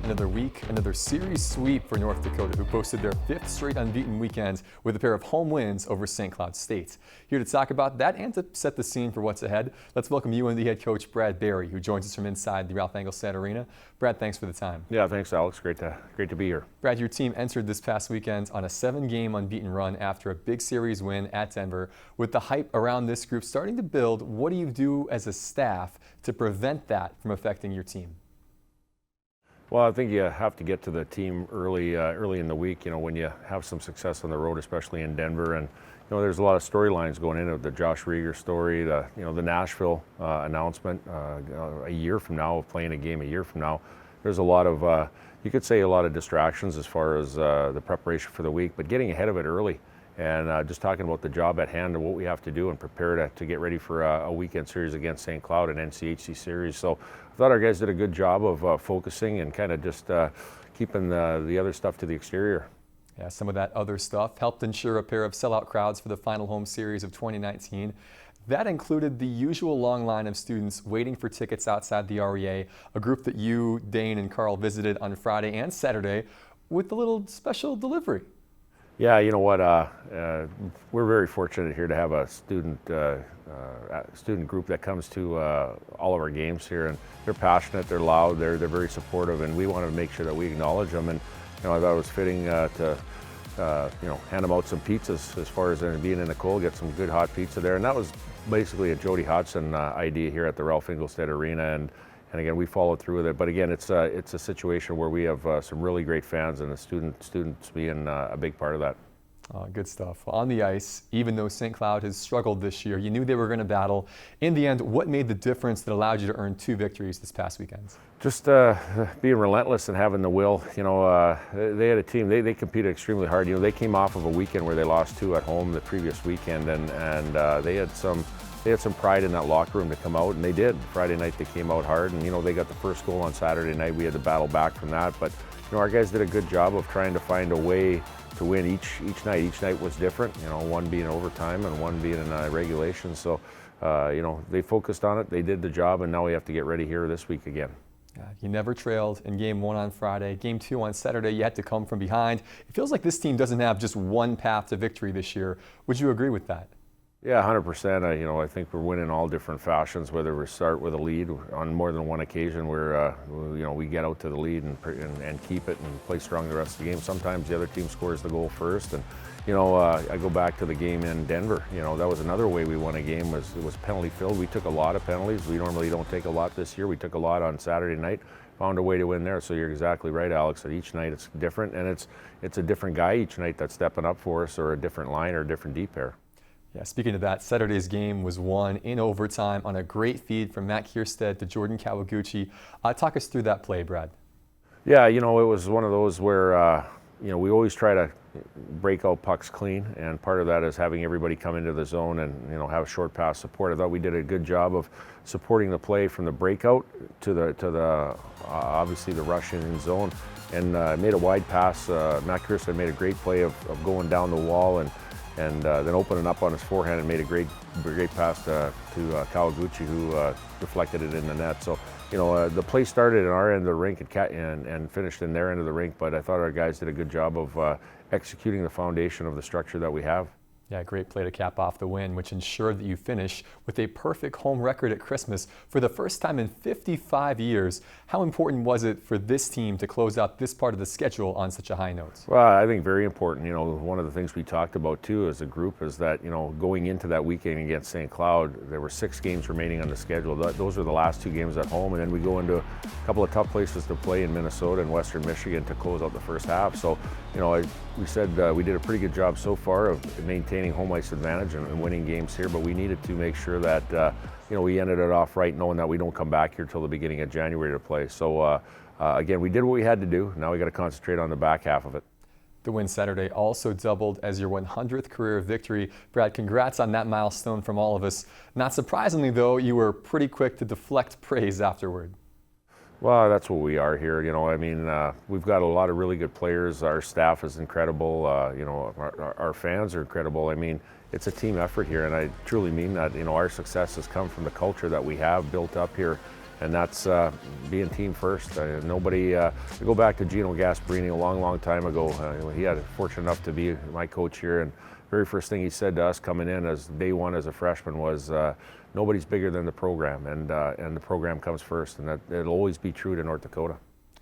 another week, another series sweep for North Dakota, who posted their 5th straight unbeaten weekend with a pair of home wins over St. Cloud State. Here to talk about that and to set the scene for what's ahead, let's welcome UND head coach Brad Berry, who joins us from inside the Ralph Engelstad Arena. Brad, thanks for the time. Yeah, thanks, Alex. Great to be here. Brad, your team entered this past weekend on a 7-game unbeaten run after a big series win at Denver. With the hype around this group starting to build, what do you do as a staff to prevent that from affecting your team? Well, I think you have to get to the team early in the week, when you have some success on the road, especially in Denver. And, there's a lot of storylines going into the Josh Rieger story, the Nashville announcement a year from now, of playing a game a year from now. There's a lot of, you could say a lot of distractions as far as the preparation for the week, but getting ahead of it early and just talking about the job at hand and what we have to do and prepare to get ready for a weekend series against St. Cloud, an NCHC series. So I thought our guys did a good job of focusing and kind of just keeping the other stuff to the exterior. Yeah, some of that other stuff helped ensure a pair of sellout crowds for the final home series of 2019. That included the usual long line of students waiting for tickets outside the REA, a group that you, Dane, and Carl visited on Friday and Saturday with a little special delivery. Yeah, you know what? We're very fortunate here to have a student group that comes to all of our games here, and they're passionate, they're loud, they're very supportive, and we want to make sure that we acknowledge them. And I thought it was fitting to hand them out some pizzas as far as being in the cold, get some good hot pizza there, and that was basically a Jody Hodson idea here at the Ralph Engelstad Arena, and again, we followed through with it. But again, it's a situation where we have some really great fans, and the students being a big part of that. Good stuff. On the ice, even though St. Cloud has struggled this year, you knew they were going to battle. In the end, what made the difference that allowed you to earn 2 victories this past weekend? Just being relentless and having the will. They had a team. They competed extremely hard. They came off of a weekend where they lost 2 at home the previous weekend, and they had some pride in that locker room to come out, and they did. Friday night they came out hard, and they got the first goal on Saturday night. We had to battle back from that, but our guys did a good job of trying to find a way to win each night. Each night was different, one being overtime and one being in regulation. So, they focused on it, they did the job, and now we have to get ready here this week again. You never trailed in Game 1 on Friday. Game 2 on Saturday, you had to come from behind. It feels like this team doesn't have just one path to victory this year. Would you agree with that? Yeah, 100%. I think we're winning all different fashions, whether we start with a lead on more than one occasion where, we get out to the lead and keep it and play strong the rest of the game. Sometimes the other team scores the goal first. And, I go back to the game in Denver. That was another way we won a game, was penalty filled. We took a lot of penalties. We normally don't take a lot this year. We took a lot on Saturday night, found a way to win there. So you're exactly right, Alex, that each night it's different, and it's a different guy each night that's stepping up for us, or a different line or a different D pair. Yeah, speaking of that, Saturday's game was won in overtime on a great feed from Matt Kierstead to Jordan Kawaguchi. Talk us through that play, Brad. Yeah, it was one of those where, we always try to break out pucks clean, and part of that is having everybody come into the zone and, have short pass support. I thought we did a good job of supporting the play from the breakout to the obviously the rush in zone, and made a wide pass. Matt Kierstead made a great play of going down the wall and then opening up on his forehand and made a great pass to Kawaguchi, who deflected it in the net. So, the play started in our end of the rink and finished in their end of the rink, but I thought our guys did a good job of executing the foundation of the structure that we have. Yeah, great play to cap off the win, which ensured that you finish with a perfect home record at Christmas for the first time in 55 years. How important was it for this team to close out this part of the schedule on such a high note? Well, I think very important. One of the things we talked about too as a group is that, going into that weekend against St. Cloud, there were 6 games remaining on the schedule. Those were the last 2 games at home, and then we go into a couple of tough places to play in Minnesota and Western Michigan to close out the first half. So, we said we did a pretty good job so far of maintaining home ice advantage and winning games here, but we needed to make sure that we ended it off right, knowing that we don't come back here till the beginning of January to play. So again, we did what we had to do. Now we got to concentrate on the back half of it. The win Saturday also doubled as your 100th career victory. Brad, congrats on that milestone from all of us. Not surprisingly, though, you were pretty quick to deflect praise afterward. Well, that's what we are here. We've got a lot of really good players. Our staff is incredible. Our fans are incredible. It's a team effort here, and I truly mean that. Our success has come from the culture that we have built up here and that's being team first. Nobody, we go back to Gino Gasparini a long time ago. He had fortunate enough to be my coach here, and very first thing he said to us coming in as day one as a freshman was, nobody's bigger than the program, and the program comes first, and that it'll always be true to North Dakota.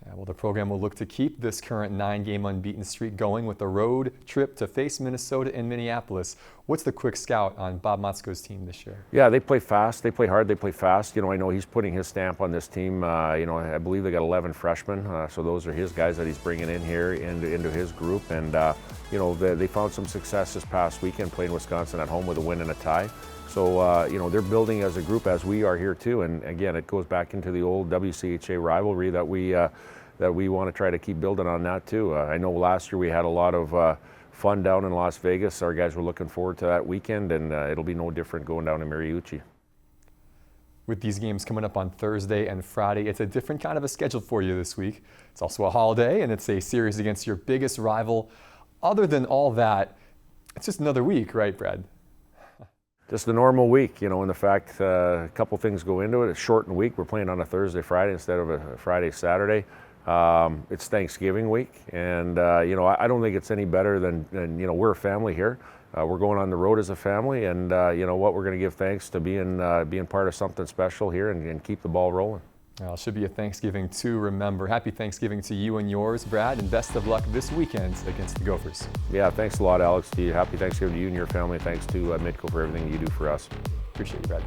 Yeah, well, the program will look to keep this current 9-game unbeaten streak going with a road trip to face Minnesota and Minneapolis. What's the quick scout on Bob Motzko's team this year? Yeah, they play fast, they play hard, they play fast. I know he's putting his stamp on this team. I believe they got 11 freshmen, so those are his guys that he's bringing in here into his group. And they found some success this past weekend playing Wisconsin at home with a win and a tie. So, they're building as a group, as we are here too. And again, it goes back into the old WCHA rivalry that we want to try to keep building on that too. I know last year we had a lot of fun down in Las Vegas. Our guys were looking forward to that weekend, and it'll be no different going down to Mariucci. With these games coming up on Thursday and Friday, it's a different kind of a schedule for you this week. It's also a holiday, and it's a series against your biggest rival. Other than all that, it's just another week, right, Brad? Just a normal week, and the fact a couple things go into it. It's a shortened week. We're playing on a Thursday, Friday instead of a Friday, Saturday. It's Thanksgiving week, and I don't think it's any better than we're a family here. We're going on the road as a family, and we're going to give thanks to being part of something special here and keep the ball rolling. Well, it should be a Thanksgiving to remember. Happy Thanksgiving to you and yours, Brad, and best of luck this weekend against the Gophers. Yeah, thanks a lot, Alex. Happy Thanksgiving to you and your family. Thanks to Midco for everything you do for us. Appreciate you, Brad.